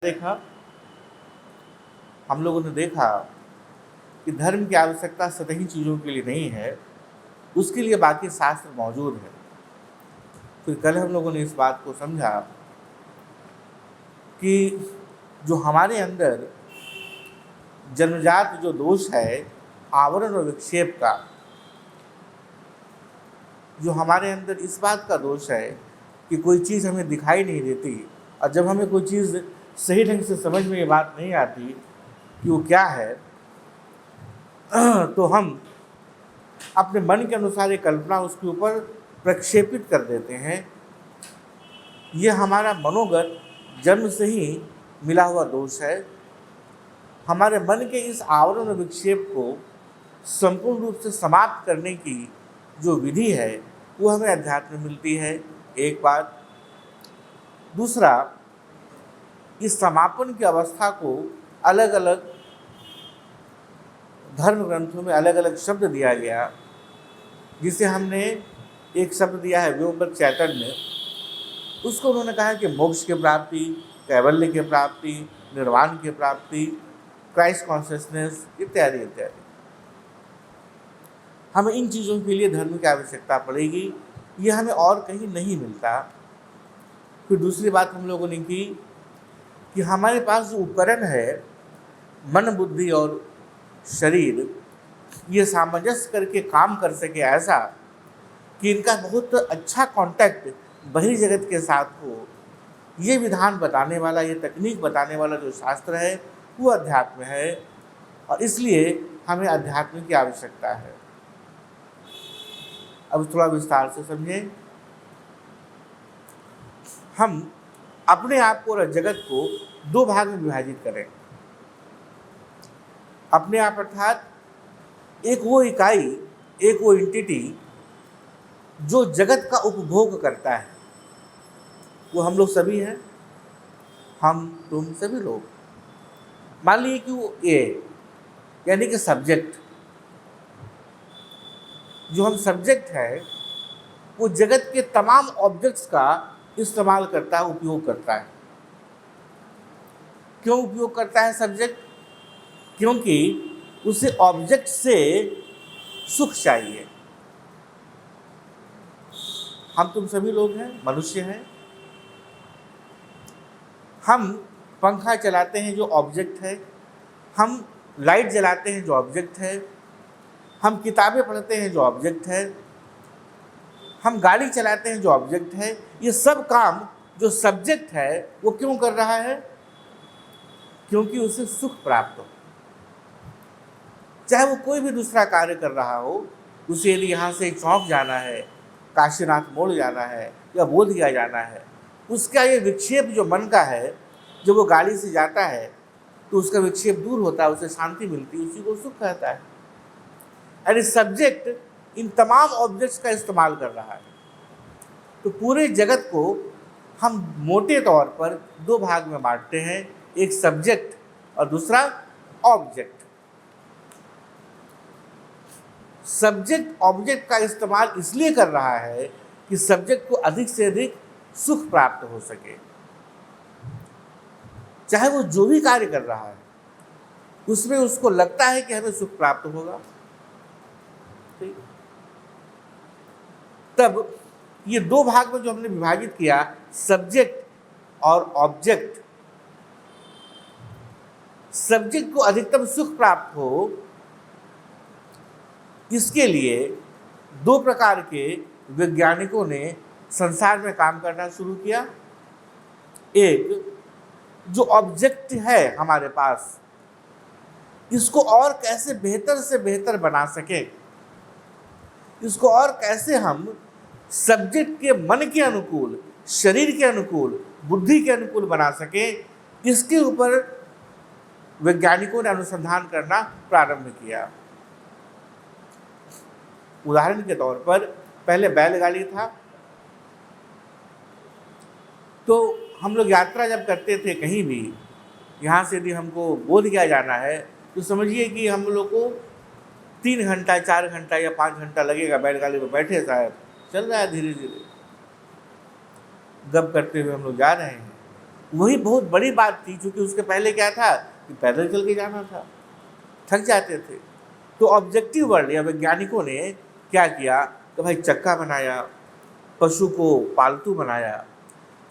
देखा हम लोगों ने देखा कि धर्म की आवश्यकता सतही चीज़ों के लिए नहीं है, उसके लिए बाकी शास्त्र मौजूद है। फिर कल हम लोगों ने इस बात को समझा कि जो हमारे अंदर जन्मजात जो दोष है आवरण और विक्षेप का, जो हमारे अंदर इस बात का दोष है कि कोई चीज़ हमें दिखाई नहीं देती, और जब हमें कोई चीज़ सही ढंग से समझ में ये बात नहीं आती कि वो क्या है, तो हम अपने मन के अनुसार एक कल्पना उसके ऊपर प्रक्षेपित कर देते हैं। ये हमारा मनोगत जन्म से ही मिला हुआ दोष है। हमारे मन के इस आवरण और विक्षेप को संपूर्ण रूप से समाप्त करने की जो विधि है वो हमें अध्यात्म में मिलती है, एक बात। दूसरा, इस समापन की अवस्था को अलग अलग धर्म ग्रंथों में अलग अलग शब्द दिया गया, जिसे हमने एक शब्द दिया है व्योमवत् चैतन्य। उसको उन्होंने कहा कि मोक्ष की प्राप्ति, कैवल्य की प्राप्ति, निर्वाण की प्राप्ति, क्राइस्ट कॉन्शियसनेस इत्यादि इत्यादि। हमें इन चीज़ों के लिए धर्म की आवश्यकता पड़ेगी, ये हमें और कहीं नहीं मिलता। फिर दूसरी बात हम लोगों ने की कि हमारे पास जो उपकरण है मन, बुद्धि और शरीर, ये सामंजस्य करके काम कर सके ऐसा कि इनका बहुत अच्छा कांटेक्ट बहिर्जगत के साथ हो, ये विधान बताने वाला, ये तकनीक बताने वाला जो शास्त्र है वो अध्यात्म है, और इसलिए हमें अध्यात्म की आवश्यकता है। अब थोड़ा विस्तार से समझें। हम अपने आप को और जगत को दो भाग में विभाजित करें। अपने आप अर्थात एक वो इकाई, एक वो एंटिटी जो जगत का उपभोग करता है, वो हम लोग सभी हैं, हम तुम सभी लोग। मान लीजिए कि वो ए यानी कि सब्जेक्ट, जो हम सब्जेक्ट है वो जगत के तमाम ऑब्जेक्ट्स का इस्तेमाल करता है, उपयोग करता है। क्यों उपयोग करता है सब्जेक्ट? क्योंकि उसे ऑब्जेक्ट से सुख चाहिए। हम तुम सभी लोग हैं, मनुष्य हैं। हम पंखा चलाते हैं जो ऑब्जेक्ट है, हम लाइट जलाते हैं जो ऑब्जेक्ट है, हम किताबें पढ़ते हैं जो ऑब्जेक्ट है, हम गाड़ी चलाते हैं जो ऑब्जेक्ट है। ये सब काम जो सब्जेक्ट है वो क्यों कर रहा है? क्योंकि उसे सुख प्राप्त हो। चाहे वो कोई भी दूसरा कार्य कर रहा हो, उसे यदि यहाँ से चौक जाना है, काशीनाथ मोड़ जाना है या बोधगया जाना है, उसका ये विक्षेप जो मन का है, जब वो गाड़ी से जाता है तो उसका विक्षेप दूर होता है, उसे शांति मिलती है, उसी को सुख कहता है। और सब्जेक्ट इन तमाम ऑब्जेक्ट्स का इस्तेमाल कर रहा है। तो पूरे जगत को हम मोटे तौर पर दो भाग में बांटते हैं, एक सब्जेक्ट और दूसरा ऑब्जेक्ट। सब्जेक्ट ऑब्जेक्ट का इस्तेमाल इसलिए कर रहा है कि सब्जेक्ट को अधिक से अधिक सुख प्राप्त हो सके। चाहे वो जो भी कार्य कर रहा है उसमें उसको लगता है कि हमें सुख प्राप्त होगा। तब ये दो भाग में जो हमने विभाजित किया, सब्जेक्ट और ऑब्जेक्ट, सब्जेक्ट को अधिकतम सुख प्राप्त हो, इसके लिए दो प्रकार के वैज्ञानिकों ने संसार में काम करना शुरू किया। एक, जो ऑब्जेक्ट है हमारे पास, इसको और कैसे बेहतर से बेहतर बना सके, इसको और कैसे हम सब्जेक्ट के मन के अनुकूल, शरीर के अनुकूल, बुद्धि के अनुकूल बना सके, इसके ऊपर वैज्ञानिकों ने अनुसंधान करना प्रारंभ किया। उदाहरण के तौर पर पहले बैलगाड़ी था, तो हम लोग यात्रा जब करते थे कहीं भी, यहाँ से यदि हमको बोधगया जाना है तो समझिए कि हम लोग को 3 घंटा, 4 घंटा या 5 घंटा लगेगा बैलगाड़ी में बैठे, साहब चल रहा है धीरे धीरे, गप करते हुए हम लोग जा रहे हैं। वही बहुत बड़ी बात थी, क्योंकि उसके पहले क्या था कि पैदल चल के जाना था, थक जाते थे। तो ऑब्जेक्टिव वर्ल्ड या वैज्ञानिकों ने क्या किया कि भाई चक्का बनाया, पशु को पालतू बनाया,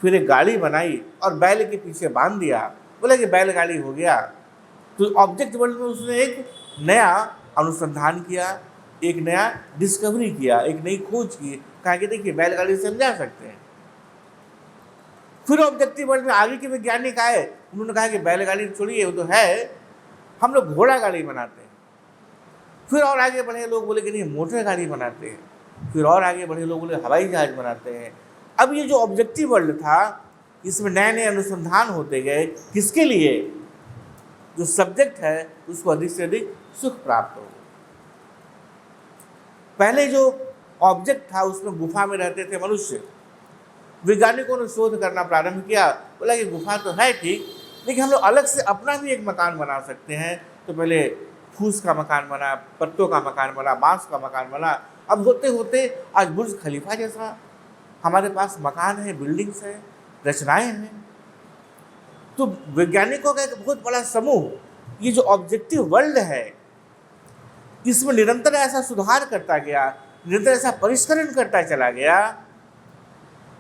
फिर एक गाड़ी बनाई और बैल के पीछे बांध दिया, बोला कि बैलगाड़ी हो गया। तो ऑब्जेक्ट वर्ल्ड में उसने एक नया अनुसंधान किया, एक नया डिस्कवरी किया, एक नई खोज की, कहा कि देखिए बैलगाड़ी से हम जा सकते हैं। फिर ऑब्जेक्टिव वर्ल्ड में आगे के वैज्ञानिक आए, उन्होंने कहा कि बैलगाड़ी छोड़िए, वो तो है, हम लोग घोड़ा गाड़ी बनाते हैं। फिर और आगे बढ़े लोग बोले कि नहीं मोटर गाड़ी बनाते हैं। फिर और आगे बढ़े लोग बोले हवाई जहाज बनाते हैं। अब ये जो ऑब्जेक्टिव वर्ल्ड था, इसमें नए नए अनुसंधान होते गए, किसके लिए? जो सब्जेक्ट है उसको अधिक से अधिक सुख प्राप्त हो। पहले जो ऑब्जेक्ट था उसमें गुफा में रहते थे मनुष्य। वैज्ञानिकों ने शोध करना प्रारंभ किया, बोला कि गुफा तो है ठीक, लेकिन हम लोग अलग से अपना भी एक मकान बना सकते हैं। तो पहले फूस का मकान बना, पत्तों का मकान बना, बांस का मकान बना। अब होते होते आज बुर्ज खलीफा जैसा हमारे पास मकान है, बिल्डिंग्स है, रचनाएं हैं। तो वैज्ञानिकों का एक बहुत बड़ा समूह ये जो ऑब्जेक्टिव वर्ल्ड है, इसमें निरंतर ऐसा सुधार करता गया, निरंतर ऐसा परिष्करण करता चला गया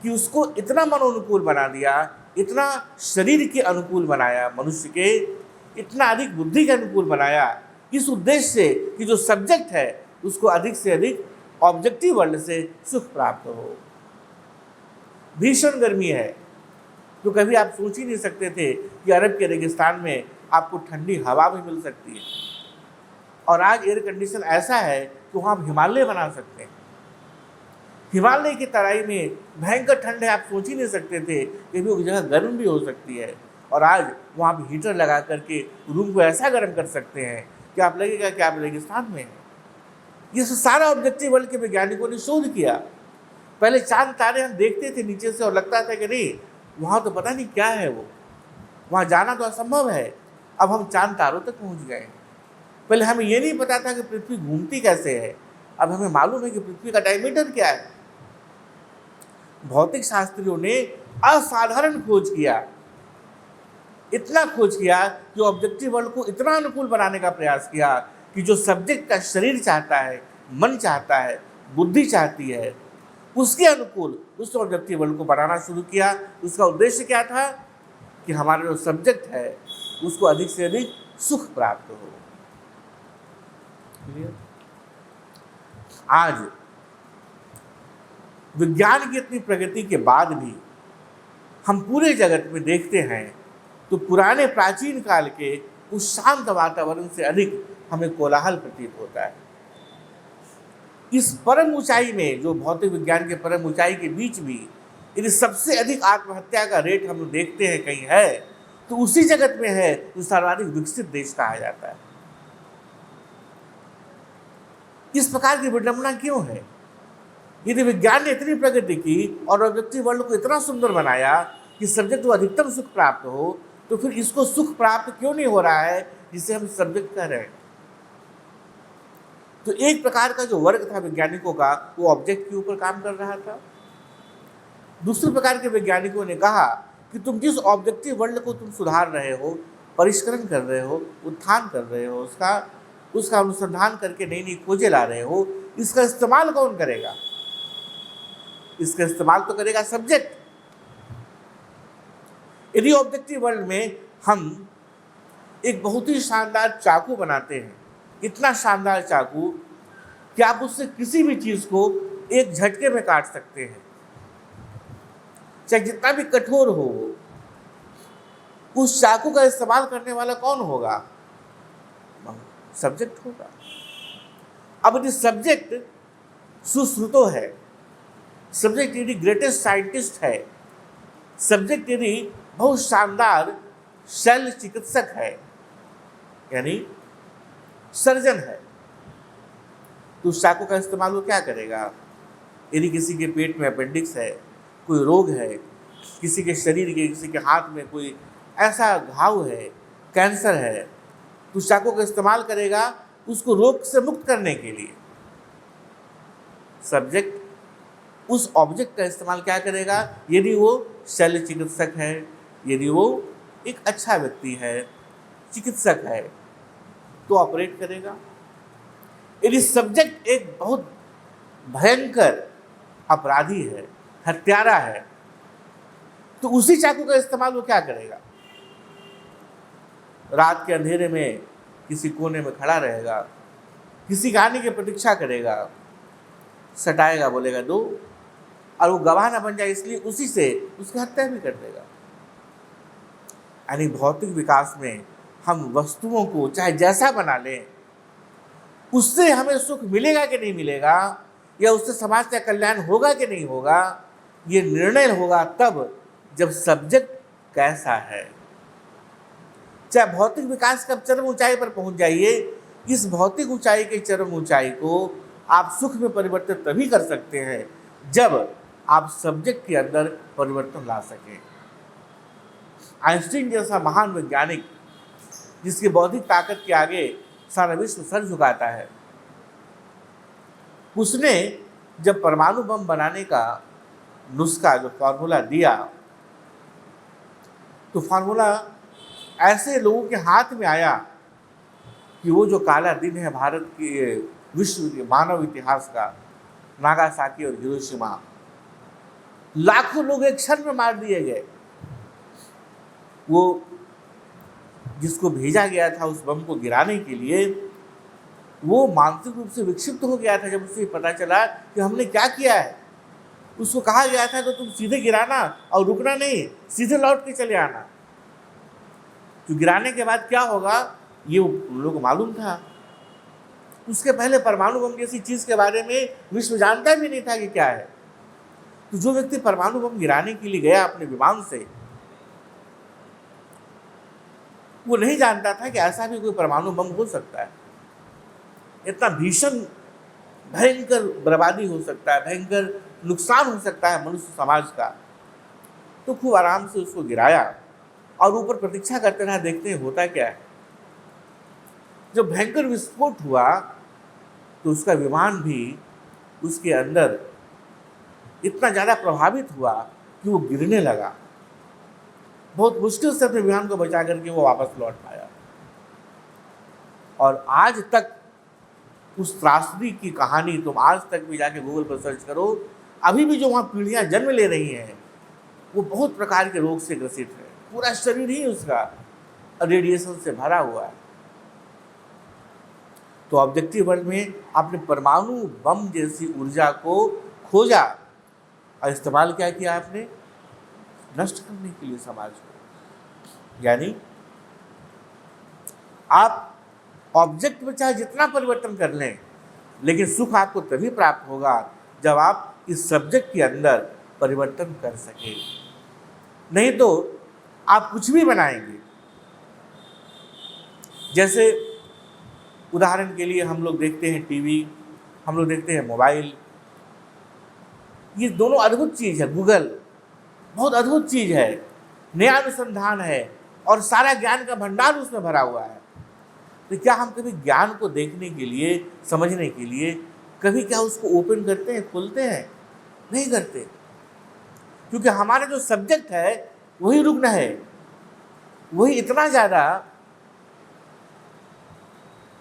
कि उसको इतना मनोनुकूल बना दिया, इतना शरीर के अनुकूल बनाया, मनुष्य के इतना अधिक बुद्धि के अनुकूल बनाया, इस उद्देश्य से कि जो सब्जेक्ट है उसको अधिक से अधिक ऑब्जेक्टिव वर्ल्ड से सुख प्राप्त हो। भीषण गर्मी है, तो कभी आप सोच ही नहीं सकते थे कि अरब के रेगिस्तान में आपको ठंडी हवा भी मिल सकती है। और आज एयर कंडीशन ऐसा है कि वहाँ आप हिमालय बना सकते हैं। हिमालय की तराई में भयंकर ठंड है, आप सोच ही नहीं सकते थे कि भी वो जगह गर्म भी हो सकती है। और आज वहाँ पर हीटर लगा करके रूम को ऐसा गर्म कर सकते हैं कि आप लगेगा कि आप रेगिस्तान में हैं। ये सारा ऑब्जेक्टिव वर्ल्ड के वैज्ञानिकों ने शोध किया। पहले चांद तारे हम देखते थे नीचे से और लगता था कि नहीं वहाँ तो पता नहीं क्या है, वो वहाँ जाना तो असंभव है। अब हम चांद तारों तक पहुँच गए। पहले हमें ये नहीं पता था कि पृथ्वी घूमती कैसे है, अब हमें मालूम है कि पृथ्वी का डायमीटर क्या है। भौतिक शास्त्रियों ने असाधारण खोज किया, इतना खोज किया कि ऑब्जेक्टिव वर्ल्ड को इतना अनुकूल बनाने का प्रयास किया कि जो सब्जेक्ट का शरीर चाहता है, मन चाहता है, बुद्धि चाहती है, उसके अनुकूल उस ऑब्जेक्टिव वर्ल्ड को बनाना शुरू किया। उसका उद्देश्य क्या था कि हमारा जो सब्जेक्ट है उसको अधिक से अधिक सुख प्राप्त हो। आज विज्ञान की इतनी प्रगति के बाद भी हम पूरे जगत में देखते हैं तो पुराने प्राचीन काल के उस शांत वातावरण से अधिक हमें कोलाहल प्रतीत होता है। इस परम ऊंचाई में, जो भौतिक विज्ञान के परम ऊंचाई के बीच भी यदि सबसे अधिक आत्महत्या का रेट हम देखते हैं कहीं है तो उसी जगत में है जो सर्वाधिक विकसित देश कहा जाता है। इस प्रकार की विडंबना क्यों है? यदि विज्ञान ने इतनी प्रगति की और ऑब्जेक्टिव वर्ल्ड को इतना सुंदर बनाया कि सब्जेक्ट को अधिकतम सुख प्राप्त हो, तो फिर इसको सुख प्राप्त क्यों नहीं हो रहा है जिसे हम सब्जेक्ट कह रहे हैं? तो एक प्रकार का जो वर्ग था वैज्ञानिकों का, वो ऑब्जेक्ट के ऊपर काम कर रहा था। दूसरे प्रकार के वैज्ञानिकों ने कहा कि तुम जिस ऑब्जेक्टिव वर्ल्ड को तुम सुधार रहे हो, परिष्करण कर रहे हो, उत्थान कर रहे हो, उसका अनुसंधान करके नई नई खोजें ला रहे हो, इसका इस्तेमाल कौन करेगा? इसका इस्तेमाल तो करेगा सब्जेक्ट। यदि ऑब्जेक्टिव वर्ल्ड में हम एक बहुत ही शानदार चाकू बनाते हैं, इतना शानदार चाकू कि आप उससे किसी भी चीज को एक झटके में काट सकते हैं, चाहे जितना भी कठोर हो, उस चाकू का इस्तेमाल करने वाला कौन होगा? सब्जेक्ट होगा। अब यदि सब्जेक्ट सुश्रुतो है, सब्जेक्ट यदि ग्रेटेस्ट साइंटिस्ट है, सब्जेक्ट यदि बहुत शानदार शल्य चिकित्सक है, यानी सर्जन है, तो उस चाकू का इस्तेमाल वो क्या करेगा? यदि किसी के पेट में अपेंडिक्स है, कोई रोग है, किसी के शरीर के, किसी के हाथ में कोई ऐसा घाव है, कैंसर है, तो उस चाकू का इस्तेमाल करेगा उसको रोग से मुक्त करने के लिए। सब्जेक्ट उस ऑब्जेक्ट का इस्तेमाल क्या करेगा? यदि वो शल्य चिकित्सक है, यदि वो एक अच्छा व्यक्ति है, चिकित्सक है, तो ऑपरेट करेगा। यदि सब्जेक्ट एक बहुत भयंकर अपराधी है, हत्यारा है, तो उसी चाकू का इस्तेमाल वो क्या करेगा? रात के अंधेरे में किसी कोने में खड़ा रहेगा, किसी के आने की प्रतीक्षा करेगा, सटाएगा, बोलेगा दो, और वो गवाह ना बन जाए इसलिए उसी से उसकी हत्या भी कर देगा। यानी भौतिक विकास में हम वस्तुओं को चाहे जैसा बना लें, उससे हमें सुख मिलेगा कि नहीं मिलेगा, या उससे समाज का कल्याण होगा कि नहीं होगा, ये निर्णय होगा तब जब सब्जेक्ट कैसा है। चाहे भौतिक विकास का चरम ऊंचाई पर पहुंच जाइए, इस भौतिक ऊंचाई के चरम ऊंचाई को आप सुख में परिवर्तित तभी कर सकते हैं जब आप सब्जेक्ट के अंदर परिवर्तन ला सकें। आइंस्टीन जैसा महान वैज्ञानिक, जिसकी बौद्धिक ताकत के आगे सारा विश्व सर झुकाता है, उसने जब परमाणु बम बनाने का नुस्खा जो फॉर्मूला दिया, तो फॉर्मूला ऐसे लोगों के हाथ में आया कि वो जो काला दिन है भारत के, विश्व के मानव इतिहास का, नागासाकी और हिरोशिमा, लाखों लोग एक क्षण में मार दिए गए। वो जिसको भेजा गया था उस बम को गिराने के लिए, वो मानसिक रूप से विक्षिप्त हो गया था जब उसे पता चला कि हमने क्या किया है। उसको कहा गया था तो तुम सीधे गिराना और रुकना नहीं, सीधे लौट के चले आना। तो गिराने के बाद क्या होगा ये उन लोगों को मालूम था। उसके पहले परमाणु बम जैसी चीज के बारे में विश्व जानता भी नहीं था कि क्या है। तो जो व्यक्ति परमाणु बम गिराने के लिए गया अपने विमान से, वो नहीं जानता था कि ऐसा भी कोई परमाणु बम हो सकता है। इतना भीषण भयंकर बर्बादी हो सकता है, भयंकर नुकसान हो सकता है मनुष्य समाज का। तो खूब आराम से उसको गिराया और ऊपर प्रतीक्षा करते रहा, देखते हैं होता क्या है। जब भयंकर विस्फोट हुआ तो उसका विमान भी उसके अंदर इतना ज़्यादा प्रभावित हुआ कि वो गिरने लगा। बहुत मुश्किल से अपने विमान को बचा करके वो वापस लौट पाया। और आज तक उस त्रासदी की कहानी तुम आज तक भी जाके गूगल पर सर्च करो, अभी भी जो वहाँ पीढ़ियाँ जन्म ले रही हैं वो बहुत प्रकार के रोग से ग्रसित है। पूरा शरीर ही उसका रेडिएशन से भरा हुआ है। तो ऑब्जेक्टिव वर्ल्ड में आपने परमाणु बम जैसी ऊर्जा को खोजा और इस्तेमाल क्या किया आपने? नष्ट करने के लिए समाज को। यानी आप ऑब्जेक्ट में चाहे जितना परिवर्तन कर लें, लेकिन सुख आपको तभी प्राप्त होगा जब आप इस सब्जेक्ट के अंदर परिवर्तन कर सके। नहीं तो आप कुछ भी बनाएंगे। जैसे उदाहरण के लिए हम लोग देखते हैं टीवी, हम लोग देखते हैं मोबाइल, ये दोनों अद्भुत चीज़ है। गूगल बहुत अद्भुत चीज़ है, नया अनुसंधान है और सारा ज्ञान का भंडार उसमें भरा हुआ है। तो क्या हम कभी ज्ञान को देखने के लिए, समझने के लिए कभी क्या उसको ओपन करते हैं, खोलते हैं? नहीं करते, क्योंकि हमारा जो सब्जेक्ट है वही रुग्ण है, वही इतना ज़्यादा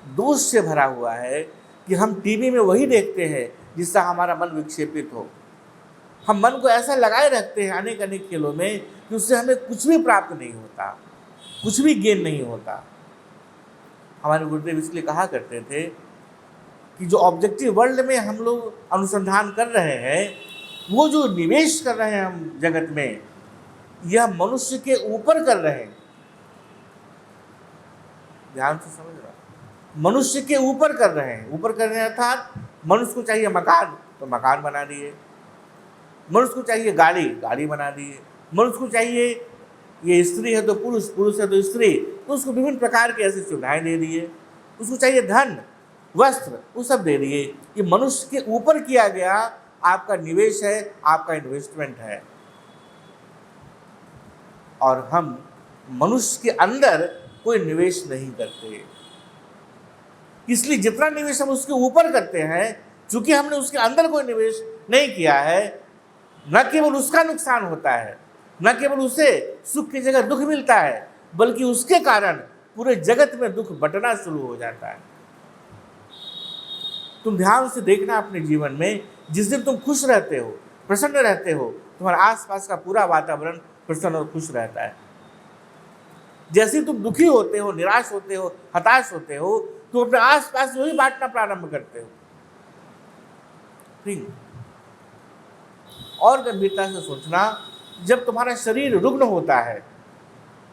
दोष से भरा हुआ है कि हम टीवी में वही देखते हैं जिससे हमारा मन विक्षेपित हो। हम मन को ऐसा लगाए रखते हैं अनेक अनेक खेलों में कि उससे हमें कुछ भी प्राप्त नहीं होता, कुछ भी गेन नहीं होता। हमारे गुरुदेव इसलिए कहा करते थे कि जो ऑब्जेक्टिव वर्ल्ड में हम लोग अनुसंधान कर रहे हैं, वो जो निवेश कर रहे हैं हम जगत में, यह मनुष्य के ऊपर कर रहे हैं। ध्यान से समझ रहा, मनुष्य के ऊपर कर रहे हैं। ऊपर कर रहे हैं अर्थात मनुष्य को चाहिए मकान तो मकान बना दिए, मनुष्य को चाहिए गाड़ी, गाड़ी बना दिए, मनुष्य को चाहिए ये स्त्री है तो पुरुष, पुरुष है तो स्त्री, तो उसको विभिन्न प्रकार की ऐसी सुविधाएं दे दिए। उसको चाहिए धन, वस्त्र, वो सब दे दिए। ये मनुष्य के ऊपर किया गया आपका निवेश है, आपका इन्वेस्टमेंट है। और हम मनुष्य के अंदर कोई निवेश नहीं करते, इसलिए जितना निवेश हम उसके ऊपर करते हैं, चूंकि हमने उसके अंदर कोई निवेश नहीं किया है, न केवल उसका नुकसान होता है न केवल उसे सुख की जगह दुख मिलता है, बल्कि उसके कारण पूरे जगत में दुख बंटना शुरू हो जाता है। तुम ध्यान से देखना अपने जीवन में, जिस दिन तुम खुश रहते हो, प्रसन्न रहते हो, तुम्हारे आसपास का पूरा वातावरण प्रसन्न और खुश रहता है। जैसे तुम दुखी होते हो, निराश होते हो, हताश होते हो, तुम अपने आसपास वही बांटना प्रारंभ करते हो। ठीक। और गंभीरता से सोचना, जब तुम्हारा शरीर रुग्ण होता है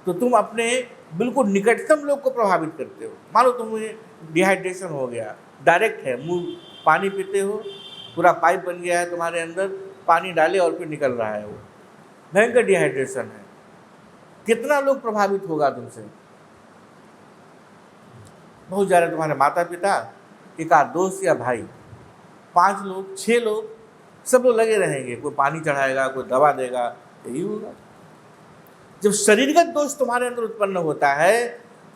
तो तुम अपने बिल्कुल निकटतम लोग को प्रभावित करते हो। मान लो तुम्हें डिहाइड्रेशन हो गया, डायरेक्ट है, मुंह पानी पीते हो, पूरा पाइप बन गया है तुम्हारे अंदर, पानी डाले और फिर निकल रहा है, वो भयंकर डिहाइड्रेशन है। कितना लोग प्रभावित होगा तुमसे? बहुत ज़्यादा तुम्हारे माता पिता, एक आध दोस्त या भाई, 5 लोग 6 लोग, सब लोग लगे रहेंगे, कोई पानी चढ़ाएगा, कोई दवा देगा, यही होगा। जब शरीरगत दोष तुम्हारे अंदर उत्पन्न होता है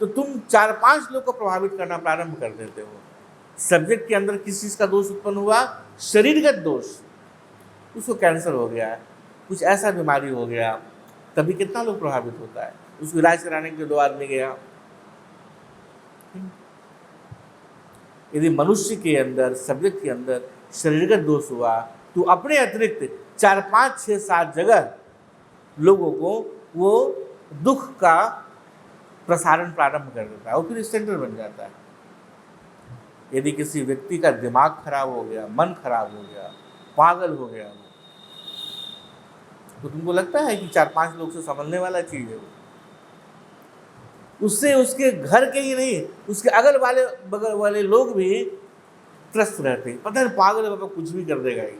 तो तुम 4-5 लोग को प्रभावित करना प्रारंभ कर देते हो। सब्जेक्ट के अंदर किस चीज़ का दोष उत्पन्न हुआ? शरीरगत दोष। उसको कैंसर हो गया, कुछ ऐसा बीमारी हो गया, तभी कितना लोग प्रभावित होता है। उसको इलाज कराने के लिए 2 आदमी गया। यदि मनुष्य के अंदर, सब्जेक्ट के अंदर शरीरगत दोष हुआ तो अपने अतिरिक्त 4, 5, 6, 7 जगह लोगों को वो दुख का प्रसारण प्रारंभ कर देता है और फिर सेंटर बन जाता है। यदि किसी व्यक्ति का दिमाग खराब हो गया, मन खराब हो गया, पागल हो गया, तो तुमको लगता है कि 4-5 लोग से संभलने वाला चीज है वो? उससे उसके घर के ही नहीं, उसके अगल वाले बगल वाले लोग भी त्रस्त रहते हैं, पता नहीं पागल है बाबा, कुछ भी कर देगा ये।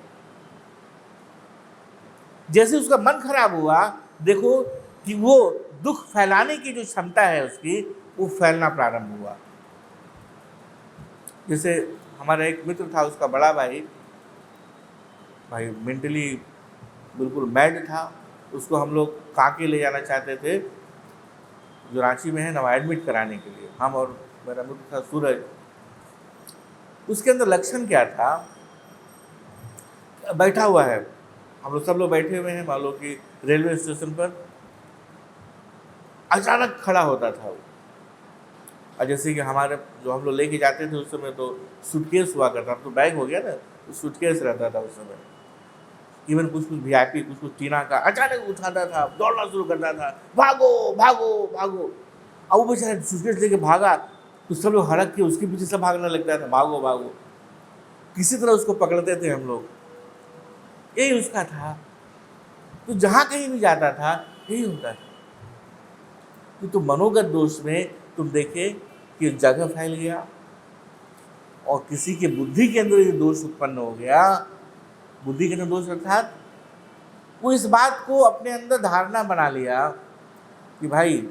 जैसे उसका मन खराब हुआ, देखो कि वो दुख फैलाने की जो क्षमता है उसकी, वो फैलना प्रारंभ हुआ। जैसे हमारा एक मित्र था, उसका बड़ा भाई मेंटली बिल्कुल मैड था। उसको हम लोग कांके ले जाना चाहते थे, जो रांची में है ना, एडमिट कराने के लिए। हम और मेरा मित्र था सूरज। उसके अंदर लक्षण क्या था? बैठा हुआ है, हम लोग सब लोग बैठे हुए हैं, मान लो कि रेलवे स्टेशन पर, अचानक खड़ा होता था वो। और जैसे कि हमारे जो हम लोग लेके जाते थे उस समय तो सूटकेस हुआ करता, अब तो बैग हो गया ना, तो सूटकेस रहता था उस समय। इवन कुछ VIP, कुछ टीना का, अचानक उठाता था, दौड़ना शुरू करता था, भागो भागो भागो। अब वो बेचारा सूटकेस लेके भागा तो सब लोग हड़क के उसके पीछे सब भागने लगता था, भागो भागो। किसी तरह उसको पकड़ते थे हम लोग, यही उसका था। तो जहाँ कहीं भी जाता था यही होता था। तो मनोगत दोष में तुम देखे कि जगह फैल गया और किसी के बुद्धि के अंदर ये दोष उत्पन्न हो गया। बुद्धि के अंदर दोष अर्थात वो इस बात को अपने अंदर धारणा बना लिया कि भाई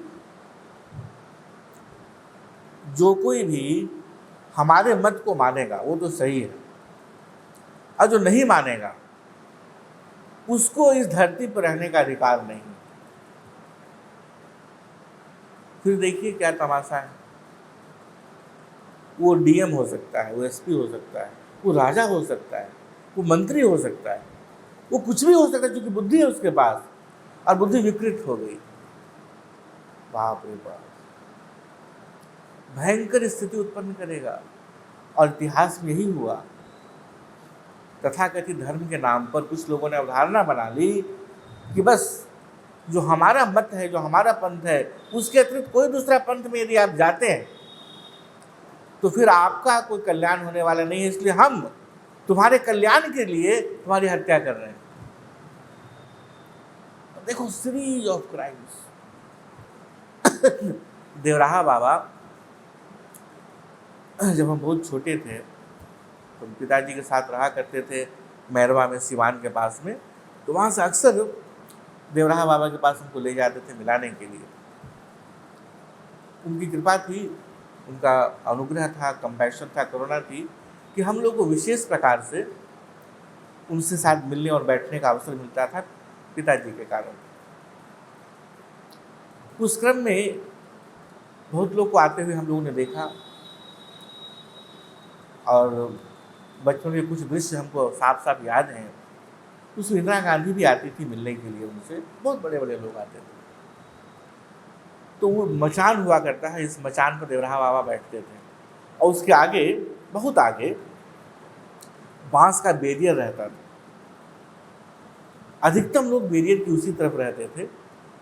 जो कोई भी हमारे मत को मानेगा वो तो सही है, और जो नहीं मानेगा उसको इस धरती पर रहने का अधिकार नहीं। फिर देखिए क्या तमाशा है। वो DM हो सकता है, वो SP हो सकता है, वो राजा हो सकता है, वो मंत्री हो सकता है, वो कुछ भी हो सकता है, क्योंकि बुद्धि है उसके पास, और बुद्धि विकृत हो गई। बाप रे बाप, भयंकर स्थिति उत्पन्न करेगा। और इतिहास में यही हुआ। तथाकथित धर्म के नाम पर कुछ लोगों ने अवधारणा बना ली कि बस जो हमारा मत है, जो हमारा पंथ है, उसके अतिरिक्त कोई दूसरा पंथ में यदि आप जाते हैं तो फिर आपका कोई कल्याण होने वाला नहीं है, इसलिए हम तुम्हारे कल्याण के लिए तुम्हारी हत्या कर रहे हैं। देखो, सीरीज ऑफ क्राइम्स। देवराहा बाबा, जब हम बहुत छोटे थे तो पिताजी के साथ रहा करते थे मैरवा में, सिवान के पास में, तो वहाँ से अक्सर देवराहा बाबा के पास हमको ले जाते थे मिलाने के लिए। उनकी कृपा थी, उनका अनुग्रह था, कंपैशन था, करुणा थी कि हम लोग को विशेष प्रकार से उनसे साथ मिलने और बैठने का अवसर मिलता था पिताजी के कारण। उस क्रम में बहुत लोग को आते हुए हम लोगों ने देखा, और बचपन के कुछ दृश्य हमको साफ साफ याद हैं। उस इंदिरा गांधी भी आती थी मिलने के लिए उनसे, बहुत बड़े बड़े लोग आते थे। तो वो मचान हुआ करता है, इस मचान पर देवराहा बाबा बैठते थे और उसके आगे, बहुत आगे, बांस का बैरियर रहता था। अधिकतम लोग बैरियर की उसी तरफ रहते थे।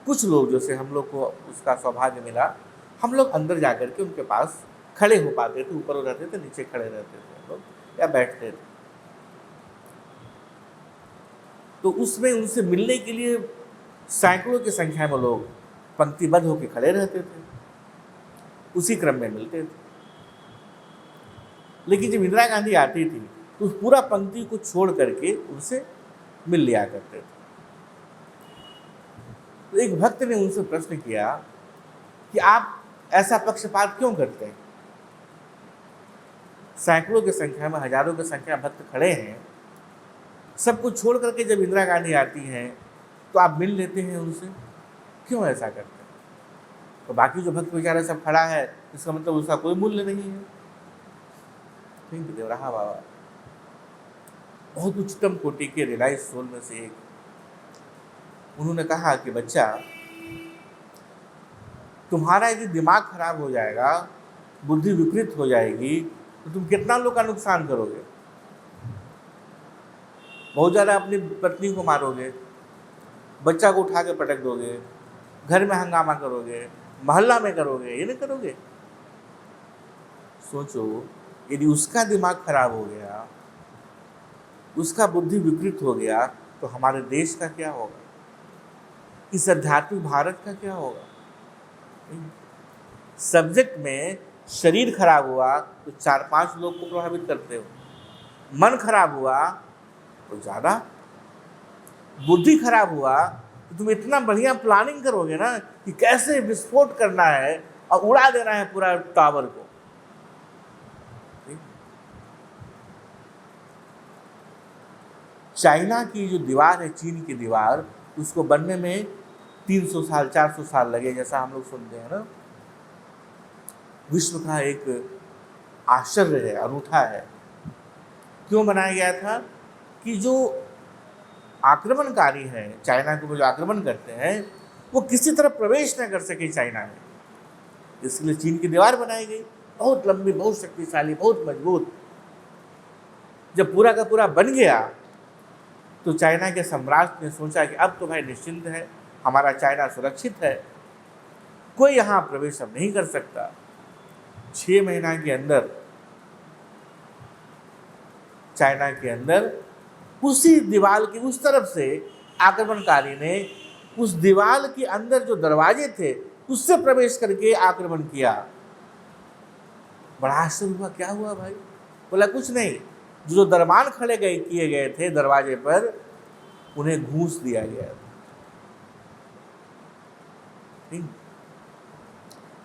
कुछ लोग, जैसे हम लोग को उसका सौभाग्य मिला, हम लोग अंदर जाकर के उनके पास खड़े हो पाते थे। ऊपर वो रहते थे, नीचे खड़े रहते थे हम लोग, या बैठते थे। तो उसमें उनसे मिलने के लिए सैकड़ों की संख्या में लोग पंक्तिबद्ध होकर खड़े रहते थे, उसी क्रम में मिलते थे। लेकिन जब इंदिरा गांधी आती थी तो उस पूरा पंक्ति को छोड़ करके उनसे मिल लिया करते थे। तो एक भक्त ने उनसे प्रश्न किया कि आप ऐसा पक्षपात क्यों करते हैं? सैकड़ों की संख्या में, हजारों की संख्या भक्त खड़े हैं, सब कुछ छोड़ करके जब इंदिरा गांधी आती हैं तो आप मिल लेते हैं उनसे, क्यों ऐसा करते हैं? तो बाकी जो भक्त बेचारा सब खड़ा है, इसका मतलब उसका कोई मूल्य नहीं है। ठीक, देवराहा बाबा बहुत उच्चतम कोटि के रिलाइज सोल में से एक, उन्होंने कहा कि बच्चा, तुम्हारा यदि दिमाग खराब हो जाएगा, बुद्धि विकृत हो जाएगी, तो तुम कितना लोग का नुकसान करोगे? बहुत ज़्यादा अपनी पत्नी को मारोगे, बच्चा को उठा के पटक दोगे, घर में हंगामा करोगे, मोहल्ला में करोगे, ये नहीं करोगे? सोचो, यदि उसका दिमाग खराब हो गया, उसका बुद्धि विकृत हो गया, तो हमारे देश का क्या होगा? इस आध्यात्मिक भारत का क्या होगा? सब्जेक्ट में शरीर खराब हुआ तो 4-5 लोग को प्रभावित करते हो, मन खराब हुआ तो ज़्यादा, बुद्धि खराब हुआ तो तुम इतना बढ़िया प्लानिंग करोगे ना कि कैसे विस्फोट करना है और उड़ा देना है पूरा टावर को। चाइना की जो दीवार है, चीन की दीवार, उसको बनने में 300 साल 400 साल लगे, जैसा हम लोग सुनते हैं ना। विश्व का एक आश्चर्य है, अनूठा है। क्यों बनाया गया था? कि जो आक्रमणकारी हैं, चाइना के जो आक्रमण करते हैं, वो किसी तरह प्रवेश न कर सके चाइना में, इसलिए चीन की दीवार बनाई गई, बहुत लंबी, बहुत शक्तिशाली, बहुत मजबूत। जब पूरा का पूरा बन गया तो चाइना के सम्राट ने सोचा कि अब तो भाई निश्चिंत है, हमारा चाइना सुरक्षित है, कोई यहाँ प्रवेश अब नहीं कर सकता। 6 महीना के अंदर चाइना के अंदर उसी दीवार की उस तरफ से आक्रमणकारी ने उस दीवार के अंदर जो दरवाजे थे उससे प्रवेश करके आक्रमण किया। बड़ा आश्चर्य हुआ, क्या हुआ भाई? बोला कुछ नहीं, जो दरबान खड़े किए गए थे दरवाजे पर, उन्हें घूस दिया गया।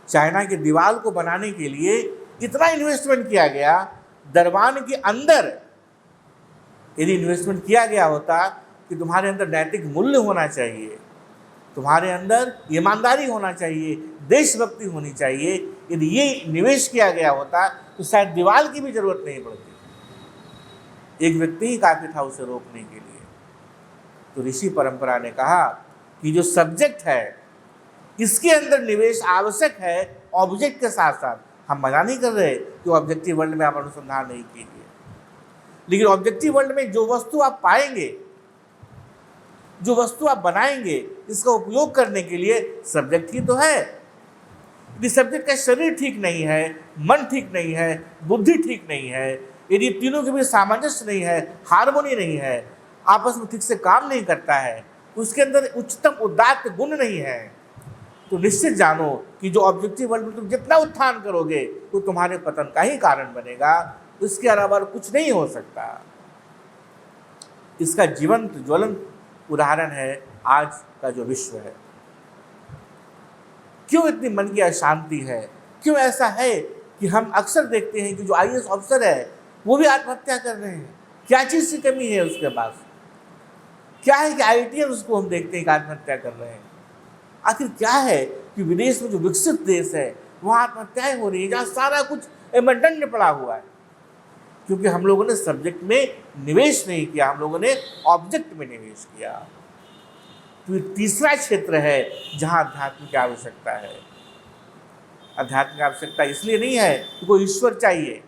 चाइना की दीवार को बनाने के लिए इतना इन्वेस्टमेंट किया गया, दरबान के अंदर यदि इन्वेस्टमेंट किया गया होता कि तुम्हारे अंदर नैतिक मूल्य होना चाहिए, तुम्हारे अंदर ईमानदारी होना चाहिए, देशभक्ति होनी चाहिए, यदि ये निवेश किया गया होता तो शायद दीवार की भी जरूरत नहीं पड़ती। एक व्यक्ति ही काफी था उसे रोकने के लिए। तो ऋषि परंपरा ने कहा कि जो सब्जेक्ट है, इसके अंदर निवेश आवश्यक है, ऑब्जेक्ट के साथ साथ। हम मना नहीं कर रहे कि ऑब्जेक्टिव वर्ल्ड में आप अनुसंधान नहीं कीजिए, लेकिन ऑब्जेक्टिव वर्ल्ड में जो वस्तु आप पाएंगे, जो वस्तु आप बनाएंगे, इसका उपयोग करने के लिए सब्जेक्ट ही तो है। यदि सब्जेक्ट का शरीर ठीक नहीं है, मन ठीक नहीं है, बुद्धि ठीक नहीं है, यदि तीनों के बीच सामंजस्य नहीं है, हार्मोनी नहीं है, आपस में ठीक से काम नहीं करता है, उसके अंदर उच्चतम उदात्त गुण नहीं है, तो निश्चित जानो कि जो ऑब्जेक्टिव वर्ल्ड में तुम जितना उत्थान करोगे तो तुम्हारे पतन का ही कारण बनेगा, इसके अलावा कुछ नहीं हो सकता। इसका जीवंत ज्वलंत उदाहरण है आज का जो विश्व है। क्यों इतनी मन की अशांति है? क्यों ऐसा है कि हम अक्सर देखते हैं कि जो आईएएस ऑफिसर है वो भी आत्महत्या कर रहे हैं? क्या चीज़ की कमी है उसके पास? क्या है कि आईआईटीएन उसको हम देखते हैं कि आत्महत्या कर रहे हैं? आखिर क्या है कि विदेश में जो विकसित देश है वहाँ आत्महत्याएं हो रही है, जहाँ सारा कुछ एमंडन में पड़ा हुआ है। क्योंकि हम लोगों ने सब्जेक्ट में निवेश नहीं किया, हम लोगों ने ऑब्जेक्ट में निवेश किया। तो ये तीसरा क्षेत्र है जहाँ अध्यात्म की आवश्यकता है। अध्यात्म की आवश्यकता इसलिए नहीं है कि कोई ईश्वर चाहिए,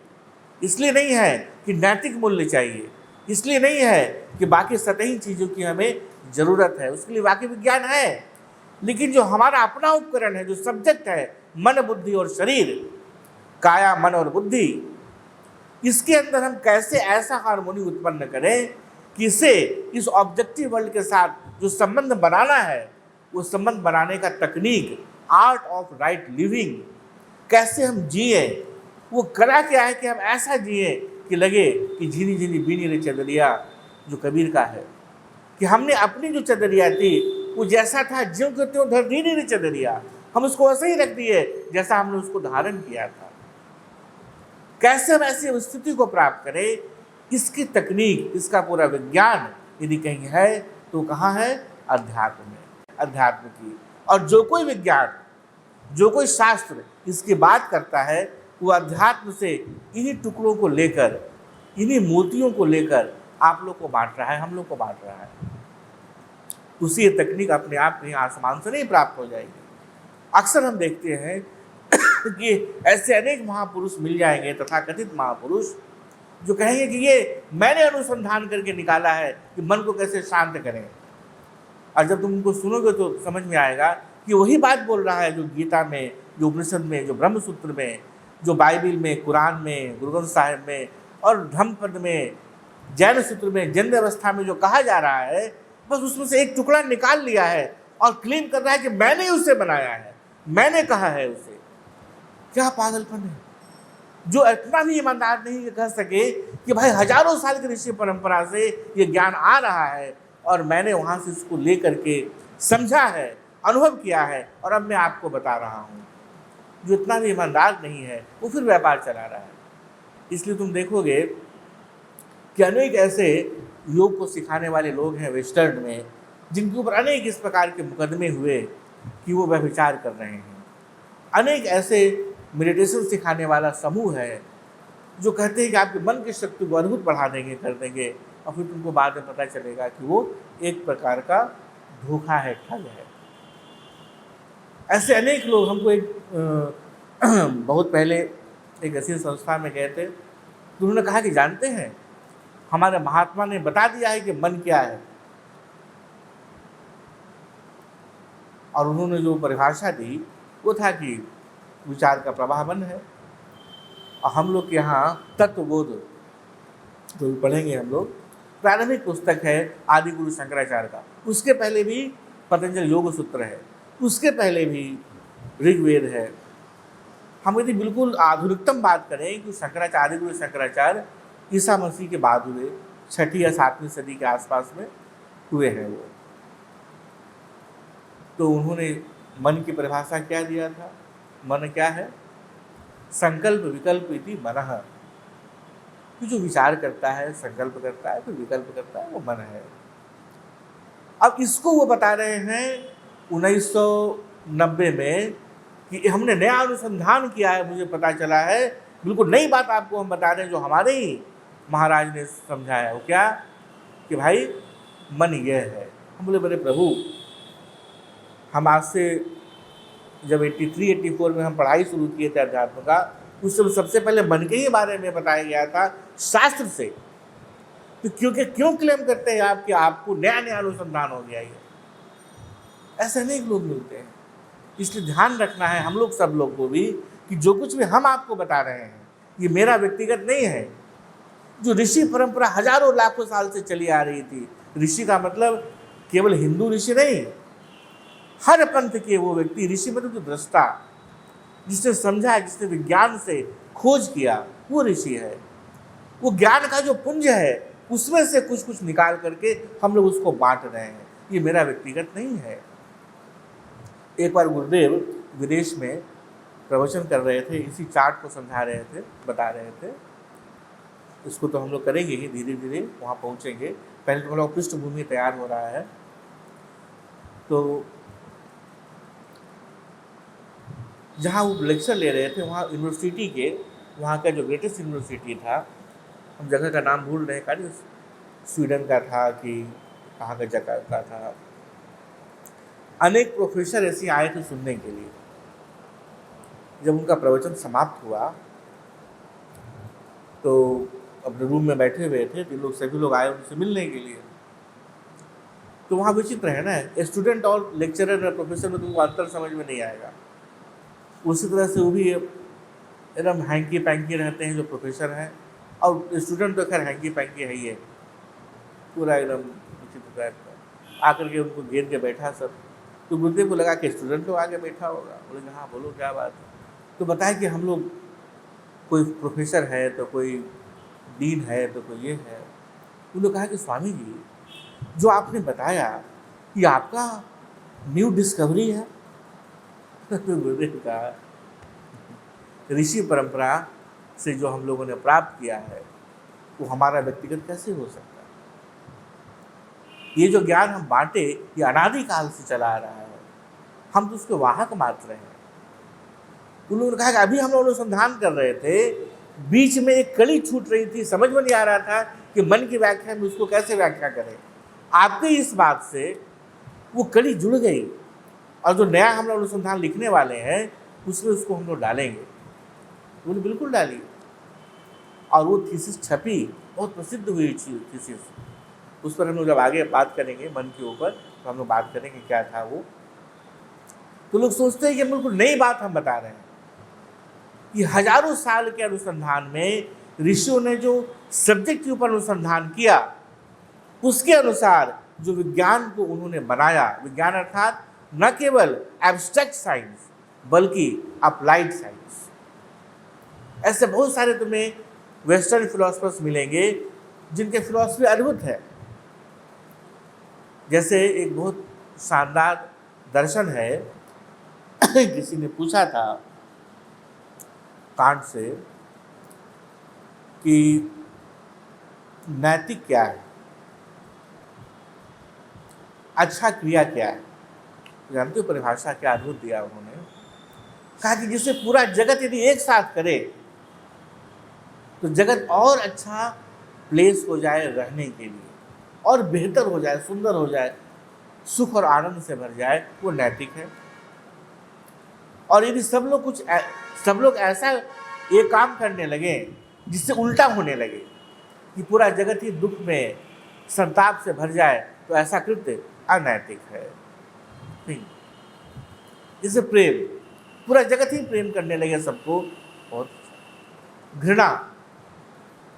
इसलिए नहीं है कि नैतिक मूल्य चाहिए, इसलिए नहीं है कि बाकी सतही चीज़ों की हमें ज़रूरत है, उसके लिए वाकई विज्ञान है। लेकिन जो हमारा अपना उपकरण है, जो सब्जेक्ट है, मन बुद्धि और शरीर, काया मन और बुद्धि, इसके अंदर हम कैसे ऐसा हार्मोनी उत्पन्न करें कि इसे इस ऑब्जेक्टिव वर्ल्ड के साथ जो संबंध बनाना है, वो संबंध बनाने का तकनीक, आर्ट ऑफ राइट लिविंग, कैसे हम जिए, वो कला क्या है कि हम ऐसा जिए कि लगे कि झीनी झीनी बीनी रे चदरिया जो कबीर का है, कि हमने अपनी जो चदरिया थी वो जैसा था ज्यों के त्यों धर दी नहीं चदरिया, हम उसको वैसे ही रख दिए जैसा हमने उसको धारण किया था। कैसे हम ऐसी स्थिति को प्राप्त करें, इसकी तकनीक, इसका पूरा विज्ञान यदि कहीं है तो कहाँ है? अध्यात्म में, अध्यात्म की। और जो कोई विज्ञान, जो कोई शास्त्र इसकी बात करता है, वो अध्यात्म से इन्हीं टुकड़ों को लेकर, इन्हीं मोतियों को लेकर आप लोग को बांट रहा है, हम लोग को बांट रहा है। उसी तकनीक अपने आप कहीं आसमान से नहीं प्राप्त हो जाएगी। अक्सर हम देखते हैं कि ऐसे अनेक महापुरुष मिल जाएंगे, तथाकथित महापुरुष, जो कहेंगे कि ये मैंने अनुसंधान करके निकाला है कि मन को कैसे शांत करें। और जब तुम उनको सुनोगे तो समझ में आएगा कि वही बात बोल रहा है जो गीता में, जो उपनिषद में, जो ब्रह्म सूत्र में, जो बाइबिल में, कुरान में, गुरु ग्रंथ साहिब में और धम्मपद में, जैन सूत्र में, जन्म अवस्था में जो कहा जा रहा है, बस उसमें से एक टुकड़ा निकाल लिया है और क्लेम कर रहा है कि मैंने उसे बनाया है, मैंने कहा है उसे। क्या पागलपन है! जो इतना भी ईमानदार नहीं कह सके कि भाई हजारों साल की ऋषि परंपरा से ये ज्ञान आ रहा है और मैंने वहाँ से इसको ले करके समझा है, अनुभव किया है और अब मैं आपको बता रहा हूँ। जो इतना भी ईमानदार नहीं है वो फिर व्यापार चला रहा है। इसलिए तुम देखोगे कि अनेक ऐसे योग को सिखाने वाले लोग हैं वेस्टर्न में, जिनके ऊपर अनेक इस प्रकार के मुकदमे हुए कि वो व्यभिचार कर रहे हैं। अनेक ऐसे मेडिटेशन सिखाने वाला समूह है जो कहते हैं कि आपके मन की शक्ति को अद्भुत बढ़ा देंगे, कर देंगे, और फिर तुमको बाद में पता चलेगा कि वो एक प्रकार का धोखा है, ठग है। ऐसे अनेक लोग, हमको एक बहुत पहले एक ऐसी संस्था में गए थे, तो उन्होंने कहा कि जानते हैं हमारे महात्मा ने बता दिया है कि मन क्या है, और उन्होंने जो परिभाषा दी वो था कि विचार का प्रवाह मन है। और हम लोग के यहाँ तत्वबोध जो भी पढ़ेंगे हम लोग, प्रारंभिक पुस्तक है आदि गुरु शंकराचार्य का, उसके पहले भी पतंजलि योग सूत्र है, उसके पहले भी ऋग्वेद है। हम यदि बिल्कुल आधुनिकतम बात करें कि शंकराचार्य, गुरु शंकराचार्य ईसा मसीह के बाद हुए, 6वीं या 7वीं सदी के आसपास में हुए हैं वो। तो उन्होंने मन की परिभाषा क्या दिया था? मन क्या है? संकल्प विकल्प इति मनः, कि जो विचार करता है, संकल्प करता है, फिर विकल्प करता है, वो मन है। अब इसको वो बता रहे हैं 1990 में कि हमने नया अनुसंधान किया है, मुझे पता चला है, बिल्कुल नई बात आपको हम बता रहे हैं जो हमारे ही महाराज ने समझाया। वो क्या? कि भाई मन ये है। हम बोले बड़े प्रभु, हम आज से जब 83-84 में हम पढ़ाई शुरू किए थे अध्यात्म का, उस समय सबसे पहले मन के ही बारे में बताया गया था शास्त्र से। तो क्यों क्लेम करते हैं आप कि आपको नया नया अनुसंधान हो गया? ये ऐसे अनेक लोग मिलते हैं। इसलिए ध्यान रखना है हम लोग, सब लोग को भी, कि जो कुछ भी हम आपको बता रहे हैं ये मेरा व्यक्तिगत नहीं है। जो ऋषि परंपरा हजारों लाखों साल से चली आ रही थी, ऋषि का मतलब केवल हिंदू ऋषि नहीं, हर पंथ के वो व्यक्ति, ऋषि मतलब जो दृष्टा, जिसने समझा, जिसने विज्ञान से खोज किया, वो ऋषि है। वो ज्ञान का जो पुंज है उसमें से कुछ कुछ निकाल करके हम लोग उसको बांट रहे हैं। ये मेरा व्यक्तिगत नहीं है। एक बार गुरुदेव विदेश में प्रवचन कर रहे थे, इसी चार्ट को समझा रहे थे, बता रहे थे। इसको तो हम लोग करेंगे ही, धीरे धीरे वहाँ पहुँचेंगे। पहले तो हम लोग पृष्ठभूमि तैयार हो रहा है। तो जहाँ वो लेक्चर ले रहे थे, वहाँ यूनिवर्सिटी के, वहाँ का जो ग्रेटेस्ट यूनिवर्सिटी था, हम जगह का नाम भूल रहे हैं, कहीं स्वीडन का था कि कहाँ का जगह का था। अनेक प्रोफेसर ऐसे आए थे सुनने के लिए। जब उनका प्रवचन समाप्त हुआ तो अपने रूम में बैठे हुए थे, तो सभी लोग आए उनसे मिलने के लिए। तो वहाँ विचित्र है ना, स्टूडेंट और लेक्चरर और प्रोफेसर में तुमको अंतर समझ में नहीं आएगा। उसी तरह से वो भी एकदम हैंकी पैंकी रहते हैं जो प्रोफेसर हैं, और स्टूडेंट तो खैर हैंकी पैंकी है ही है, पूरा एकदम विचित्र टाइप का। आकर के उनको घेर के बैठा सब। तो गुरुदेव को लगा कि स्टूडेंट तो आगे बैठा होगा। बोले हाँ बोलो क्या बात है। तो बताया कि हम लोग, कोई प्रोफेसर है तो कोई डीन है तो कोई ये है। उन्होंने कहा कि स्वामी जी, जो आपने बताया कि आपका न्यू डिस्कवरी है। तो गुरुदेव कहा, ऋषि परंपरा से जो हम लोगों ने प्राप्त किया है वो हमारा व्यक्तिगत कैसे हो सकता है। ये जो ज्ञान हम बांटे ये अनादिकाल से चला आ रहा है, हम तो उसके वाहक मात्र हैं। उन्होंने कहा कि अभी हम लोग अनुसंधान कर रहे थे, बीच में एक कड़ी छूट रही थी, समझ में नहीं आ रहा था कि मन की व्याख्या में उसको कैसे व्याख्या करें। आपके इस बात से वो कड़ी जुड़ गई, और जो नया हम लोग अनुसंधान लिखने वाले हैं उसमें उसको हम लोग डालेंगे। उन्होंने बिल्कुल डाली, और वो थीसिस छपी, बहुत प्रसिद्ध हुई थीसिस। उस पर हम लोग जब आगे बात करेंगे मन के ऊपर, तो हम लोग बात करेंगे क्या था वो। तो लोग सोचते हैं कि बिल्कुल नई बात हम बता रहे हैं। ये हजारों साल के अनुसंधान में ऋषियों ने जो सब्जेक्ट के ऊपर अनुसंधान किया, उसके अनुसार जो विज्ञान को उन्होंने बनाया, विज्ञान अर्थात न केवल एब्स्ट्रैक्ट साइंस बल्कि अप्लाइड साइंस। ऐसे बहुत सारे तुम्हें वेस्टर्न फिलोसफर्स मिलेंगे जिनके फिलॉसफी अद्भुत है। जैसे एक बहुत शानदार दर्शन है, किसी ने पूछा था कांट से कि नैतिक क्या है, अच्छा क्रिया क्या है। जानते हो परिभाषा क्या अद्भुत दिया उन्होंने। कहा कि जिसे पूरा जगत यदि एक साथ करे तो जगत और अच्छा प्लेस हो जाए रहने के लिए, और बेहतर हो जाए, सुंदर हो जाए, सुख और आनंद से भर जाए, वो नैतिक है। और यदि सब लोग ऐसा एक काम करने लगे जिससे उल्टा होने लगे कि पूरा जगत ही दुख में संताप से भर जाए, तो ऐसा कृत्य अनैतिक है। जैसे प्रेम, पूरा जगत ही प्रेम करने लगे सबको, और घृणा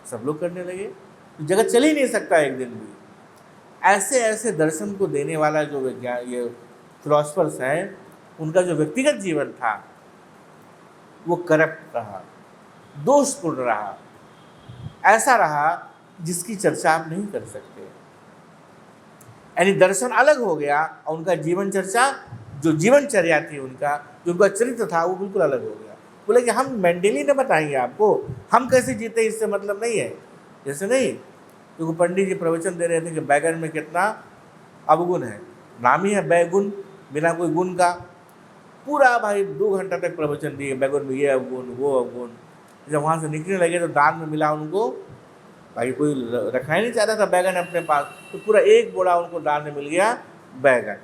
सब लोग करने लगे, तो जगत चल ही नहीं सकता एक दिन भी। ऐसे ऐसे दर्शन को देने वाला जो विज्ञान, ये फिलोसफर्स हैं, उनका जो व्यक्तिगत जीवन था वो करप्ट रहा, दोषपूर्ण रहा, ऐसा रहा जिसकी चर्चा आप नहीं कर सकते। यानी दर्शन अलग हो गया और उनका जीवन चर्चा, जो जीवनचर्या थी उनका, जो उनका चरित्र था, वो बिल्कुल अलग हो गया। बोले कि हम मेंडेली ने बताएंगे आपको, हम कैसे जीते इससे मतलब नहीं है। जैसे नहीं, क्योंकि पंडित जी प्रवचन दे रहे थे कि बैगन में कितना अवगुण है, नाम ही है बैगुण, बिना कोई गुण का। पूरा भाई 2 घंटा तक प्रवचन दिए, बैगन में ये अवगुण वो अवगुण। जब वहाँ से निकलने लगे तो दान में मिला उनको, भाई कोई रखा ही नहीं चाहता था बैगन अपने पास, तो पूरा एक बोरा उनको दान में मिल गया बैगन।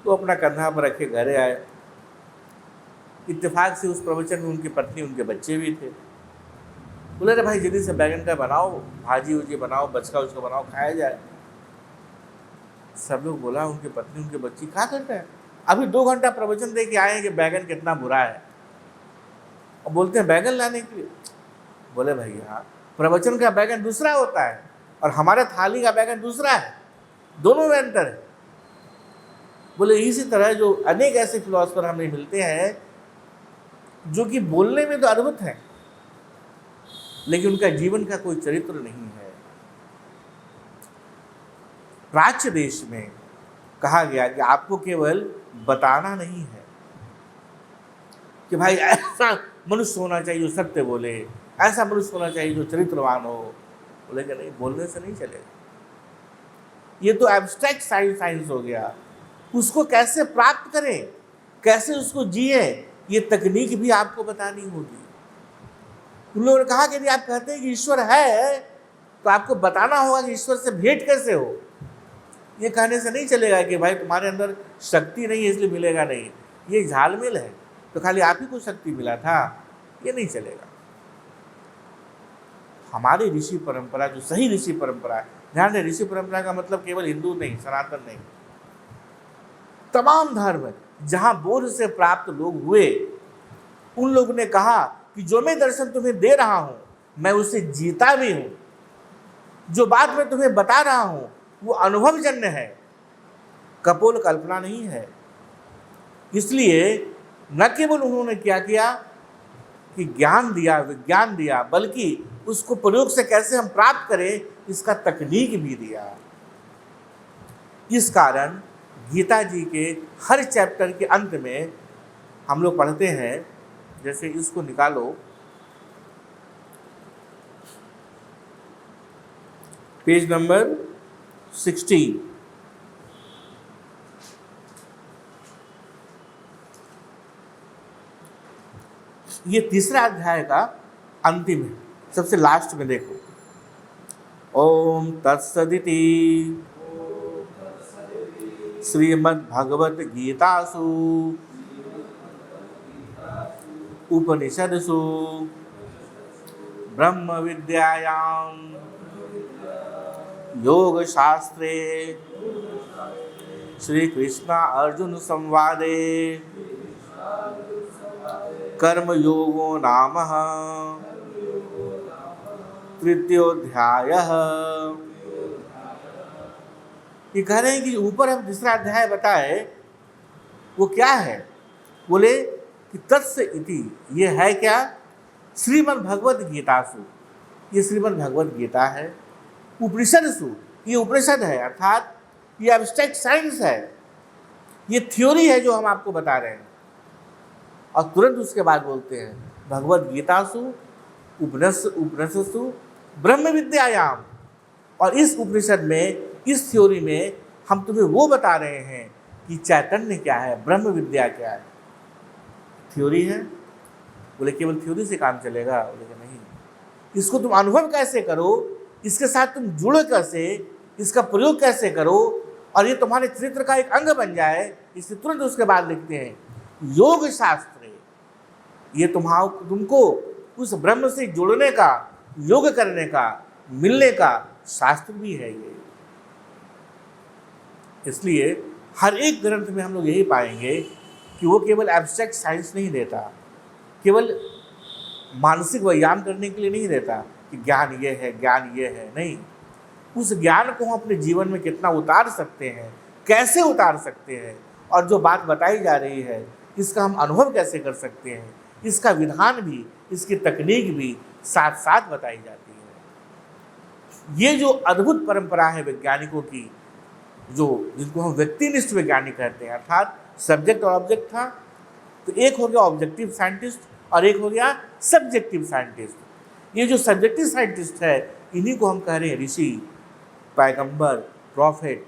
तो अपना कंधा पर रखे घरे आए। इत्तेफाक से उस प्रवचन में उनकी पत्नी, उनके बच्चे भी थे। बोले अरे भाई जल्दी से बैगन का बनाओ, भाजी उजी बनाओ, बचका उसको बनाओ, खाया जाए। सब लोग बोला, उनकी पत्नी उनके बच्ची क्या करते हैं, अभी 2 घंटा प्रवचन दे के आए हैं कि बैगन कितना बुरा है, और बोलते हैं बैगन लाने के लिए। बोले भैया प्रवचन का बैगन दूसरा होता है और हमारे थाली का बैगन दूसरा है, दोनों में अंतर है। बोले इसी तरह जो अनेक ऐसे फिलोसफर हमें मिलते हैं जो कि बोलने में तो अद्भुत है, लेकिन उनका जीवन का कोई चरित्र नहीं है। प्राच्य देश में कहा गया कि आपको केवल बताना नहीं है कि भाई ऐसा मनुष्य होना चाहिए जो सत्य बोले, ऐसा मनुष्य होना चाहिए जो चरित्रवान हो। बोले कि नहीं, बोलने से नहीं चलेगा। ये तो एब्स्ट्रैक्ट साइंस हो गया। उसको कैसे प्राप्त करें, कैसे उसको जिए, ये तकनीक भी आपको बतानी होगी। उन लोगों ने कहा कि यदि आप कहते हैं कि ईश्वर है तो आपको बताना होगा कि ईश्वर से भेंट कैसे हो। ये कहने से नहीं चलेगा कि भाई तुम्हारे अंदर शक्ति नहीं है इसलिए मिलेगा नहीं, ये झालमेल है, तो खाली आप ही को शक्ति मिला था, ये नहीं चलेगा। हमारी ऋषि परंपरा जो सही ऋषि परंपरा है, ध्यान दें ऋषि परंपरा का मतलब केवल हिंदू नहीं, सनातन नहीं, तमाम धर्म जहां बोध से प्राप्त लोग हुए उन लोगों ने कहा कि जो मैं दर्शन तुम्हें दे रहा हूं मैं उसे जीता भी हूं, जो बात मैं तुम्हें बता रहा हूं वो अनुभवजन्य है, कपोल कल्पना नहीं है। इसलिए न केवल उन्होंने क्या किया कि ज्ञान दिया, विज्ञान दिया, बल्कि उसको प्रयोग से कैसे हम प्राप्त करें इसका तकनीक भी दिया। इस कारण गीता जी के हर चैप्टर के अंत में हम लोग पढ़ते हैं, जैसे इसको निकालो, पेज नंबर 16, ये तीसरा अध्याय का अंतिम है, सबसे लास्ट में देखो, ओम तत्सदिति श्रीमद्भगवत गीतासु उपनिषदसु ब्रह्म विद्यायां योग शास्त्रे श्री कृष्ण अर्जुन संवादे कर्म योगो नाम तृतीयोऽध्यायः। ये कह रहे हैं कि ऊपर हम तीसरा अध्याय बताए वो क्या है, बोले कि तत्स इति, ये है क्या, श्रीमद् भगवत गीतासु, ये श्रीमद् भगवत गीता है, उपनिषदसु, ये उपनिषद है, अर्थात ये एब्स्ट्रैक्ट साइंस है, ये थ्योरी है जो हम आपको बता रहे हैं। और तुरंत उसके बाद बोलते हैं भगवत गीतासु उपनिषदसु ब्रह्म विद्यायाम, और इस उपनिषद में, इस थ्योरी में हम तुम्हें वो बता रहे हैं कि चैतन्य क्या है, ब्रह्म विद्या क्या है। थ्योरी है, बोले केवल थ्योरी से काम चलेगा, बोले कि नहीं, इसको तुम अनुभव कैसे करो, इसके साथ तुम जुड़ो कैसे, इसका प्रयोग कैसे करो, और ये तुम्हारे चरित्र का एक अंग बन जाए। इससे तुरंत उसके बाद लिखते हैं योग शास्त्र, ये तुमको उस ब्रह्म से जुड़ने का, योग करने का, मिलने का शास्त्र भी है ये। इसलिए हर एक ग्रंथ में हम लोग यही पाएंगे कि वो केवल एब्स्ट्रैक्ट साइंस नहीं देता, केवल मानसिक व्यायाम करने के लिए नहीं देता कि ज्ञान ये है, ज्ञान ये है, नहीं, उस ज्ञान को हम अपने जीवन में कितना उतार सकते हैं, कैसे उतार सकते हैं, और जो बात बताई जा रही है इसका हम अनुभव कैसे कर सकते हैं, इसका विधान भी, इसकी तकनीक भी साथ साथ बताई जाती है। ये जो अद्भुत परंपरा है वैज्ञानिकों की, जो जिनको हम व्यक्तिनिष्ठ वैज्ञानिक कहते हैं, अर्थात सब्जेक्ट और ऑब्जेक्ट था, तो एक हो गया ऑब्जेक्टिव साइंटिस्ट और एक हो गया सब्जेक्टिव साइंटिस्ट। ये जो सब्जेक्टिव साइंटिस्ट है इन्हीं को हम कह रहे हैं ऋषि, पैगंबर, प्रॉफेट,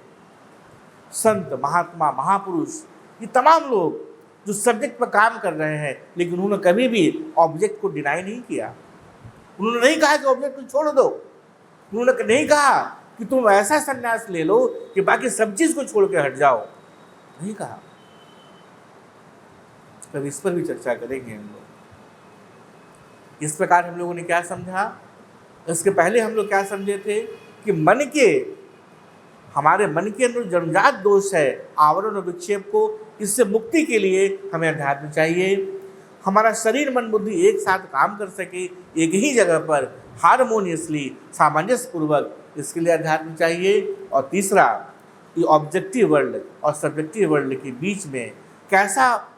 संत, महात्मा, महापुरुष, ये तमाम लोग जो सब्जेक्ट पर काम कर रहे हैं, लेकिन उन्होंने कभी भी ऑब्जेक्ट को डिनाई नहीं किया। उन्होंने नहीं कहा कि ऑब्जेक्ट को छोड़ दो, उन्होंने नहीं कहा कि तुम ऐसा संन्यास ले लो कि बाकी सब चीज को छोड़ के हट जाओ, नहीं कहा। तब इस पर भी चर्चा करेंगे हम लोग। इस प्रकार हम लोगों ने क्या समझा, इसके पहले हम लोग क्या समझे थे कि मन के, हमारे मन के अंदर जन्मजात दोष है आवरण और विक्षेप को, इससे मुक्ति के लिए हमें अध्यात्म चाहिए। हमारा शरीर मन बुद्धि एक साथ काम कर सके एक ही जगह पर हारमोनियसली, सामंजस्य पूर्वक, इसके लिए अध्यात्म चाहिए। और तीसरा, ये ऑब्जेक्टिव वर्ल्ड और सब्जेक्टिव वर्ल्ड के बीच में कैसा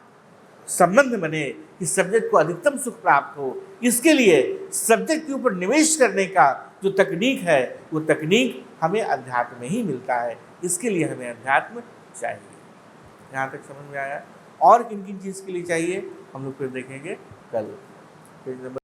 संबंध बने कि सब्जेक्ट को अधिकतम सुख प्राप्त हो, इसके लिए सब्जेक्ट के ऊपर निवेश करने का जो तकनीक है वो तकनीक हमें अध्यात्म में ही मिलता है। इसके लिए हमें अध्यात्म चाहिए। यहाँ तक समझ में आया? और किन किन चीज़ के लिए चाहिए हम लोग फिर देखेंगे कल। Page number